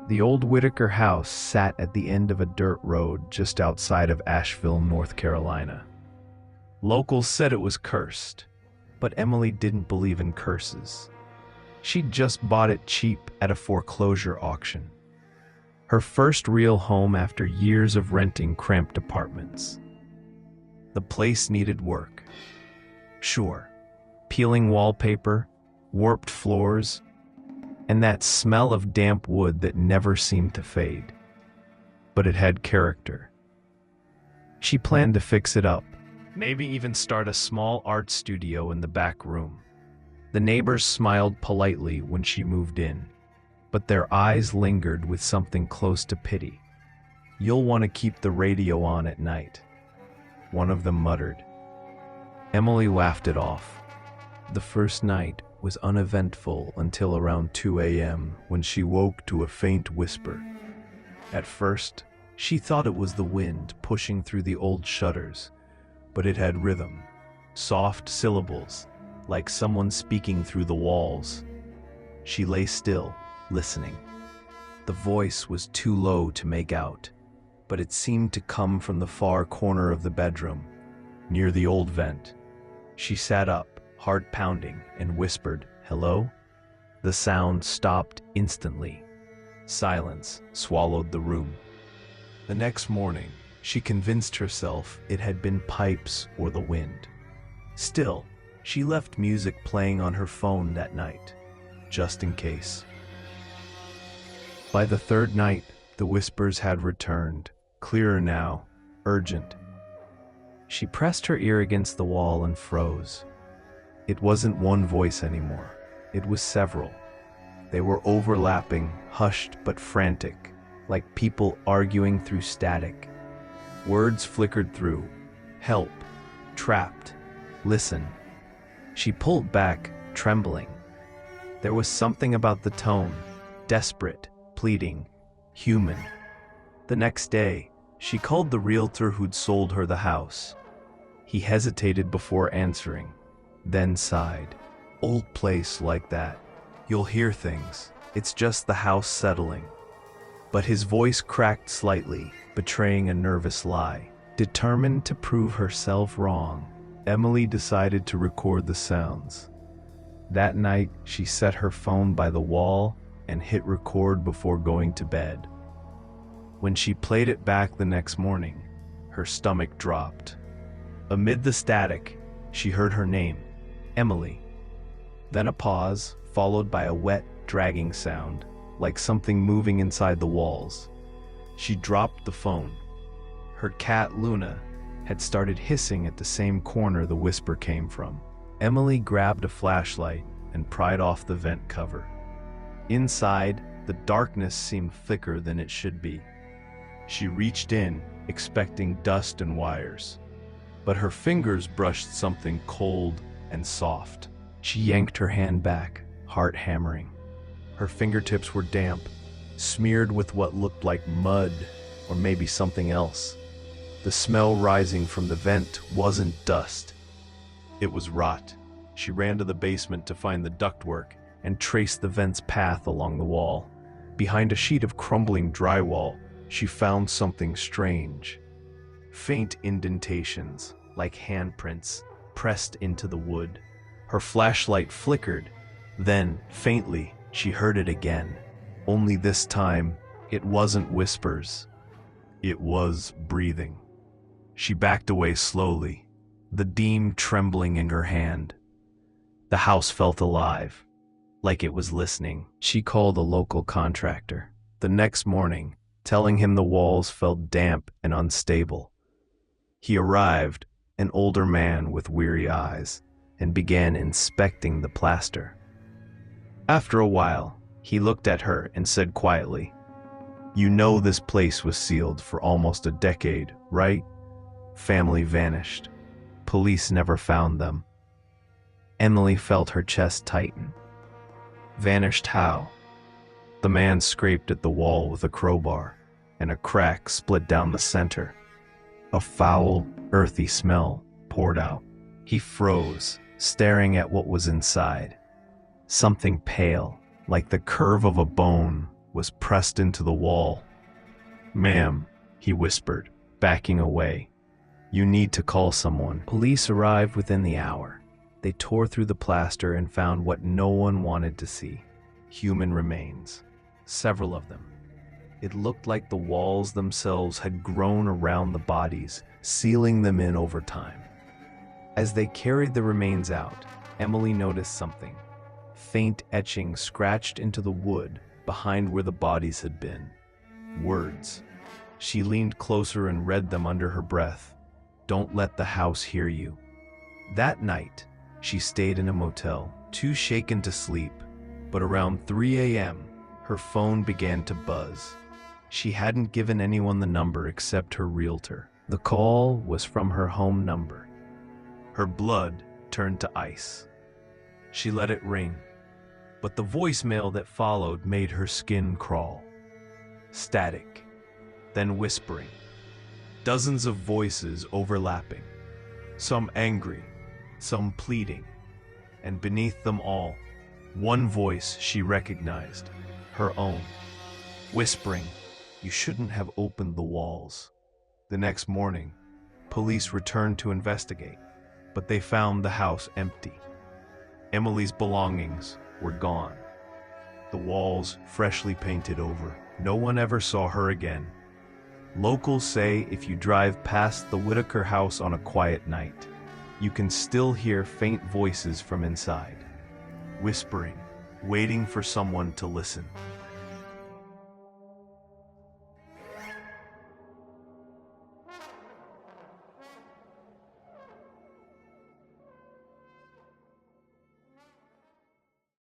The old Whitaker house sat at the end of a dirt road just outside of Asheville, North Carolina. Locals said it was cursed, but Emily didn't believe in curses. She'd just bought it cheap at a foreclosure auction. Her first real home after years of renting cramped apartments. The place needed work. Sure, peeling wallpaper, warped floors, and that smell of damp wood that never seemed to fade. But it had character. She planned to fix it up, maybe even start a small art studio in the back room. The neighbors smiled politely when she moved in, but their eyes lingered with something close to pity. "You'll want to keep the radio on at night," one of them muttered. Emily laughed it off. The first night was uneventful until around 2 a.m. when she woke to a faint whisper. At first, she thought it was the wind pushing through the old shutters, but it had rhythm, soft syllables, like someone speaking through the walls. She lay still, listening. The voice was too low to make out, but it seemed to come from the far corner of the bedroom, near the old vent. She sat up, heart pounding, and whispered, "Hello?" The sound stopped instantly. Silence swallowed the room. The next morning, she convinced herself it had been pipes or the wind. Still, she left music playing on her phone that night, just in case. By the third night, the whispers had returned, clearer now, urgent. She pressed her ear against the wall and froze. It wasn't one voice anymore. It was several. They were overlapping, hushed but frantic, like people arguing through static. Words flickered through. Help. Trapped. Listen. She pulled back, trembling. There was something about the tone, desperate, pleading, human. The next day, she called the realtor who'd sold her the house. He hesitated before answering, then sighed. "Old place like that. You'll hear things. It's just the house settling." But his voice cracked slightly, betraying a nervous lie. Determined to prove herself wrong, Emily decided to record the sounds. That night, she set her phone by the wall and hit record before going to bed. When she played it back the next morning, her stomach dropped. Amid the static, she heard her name, Emily. Then a pause, followed by a wet, dragging sound, like something moving inside the walls. She dropped the phone. Her cat, Luna, had started hissing at the same corner the whisper came from. Emily grabbed a flashlight and pried off the vent cover. Inside, the darkness seemed thicker than it should be. She reached in, expecting dust and wires, but her fingers brushed something cold and soft. She yanked her hand back, heart hammering. Her fingertips were damp, smeared with what looked like mud or maybe something else. The smell rising from the vent wasn't dust. It was rot. She ran to the basement to find the ductwork and traced the vent's path along the wall. Behind a sheet of crumbling drywall, she found something strange. Faint indentations, like handprints, pressed into the wood. Her flashlight flickered. Then, faintly, she heard it again. Only this time, it wasn't whispers. It was breathing. She backed away slowly, the deem trembling in her hand. The house felt alive, like it was listening. She called a local contractor the next morning, telling him the walls felt damp and unstable. He arrived, an older man with weary eyes, and began inspecting the plaster. After a while, he looked at her and said quietly, "You know this place was sealed for almost a decade, right? Family vanished. Police never found them." Emily felt her chest tighten. Vanished how? The man scraped at the wall with a crowbar, and a crack split down the center. A foul, earthy smell poured out. He froze, staring at what was inside. Something pale, like the curve of a bone, was pressed into the wall. "Ma'am," he whispered, backing away. "You need to call someone." Police arrived within the hour. They tore through the plaster and found what no one wanted to see: human remains, several of them. It looked like the walls themselves had grown around the bodies, sealing them in over time. As they carried the remains out, Emily noticed something: faint etching scratched into the wood behind where the bodies had been. Words. She leaned closer and read them under her breath. "Don't let the house hear you." That night, she stayed in a motel, too shaken to sleep, but around 3 a.m., her phone began to buzz. She hadn't given anyone the number except her realtor. The call was from her home number. Her blood turned to ice. She let it ring, but the voicemail that followed made her skin crawl. Static, then whispering. Dozens of voices overlapping, some angry, some pleading, and beneath them all, one voice she recognized, her own, whispering, "You shouldn't have opened the walls." The next morning, police returned to investigate, but they found the house empty. Emily's belongings were gone. The walls freshly painted over. No one ever saw her again. Locals say if you drive past the Whitaker house on a quiet night, you can still hear faint voices from inside, whispering, waiting for someone to listen.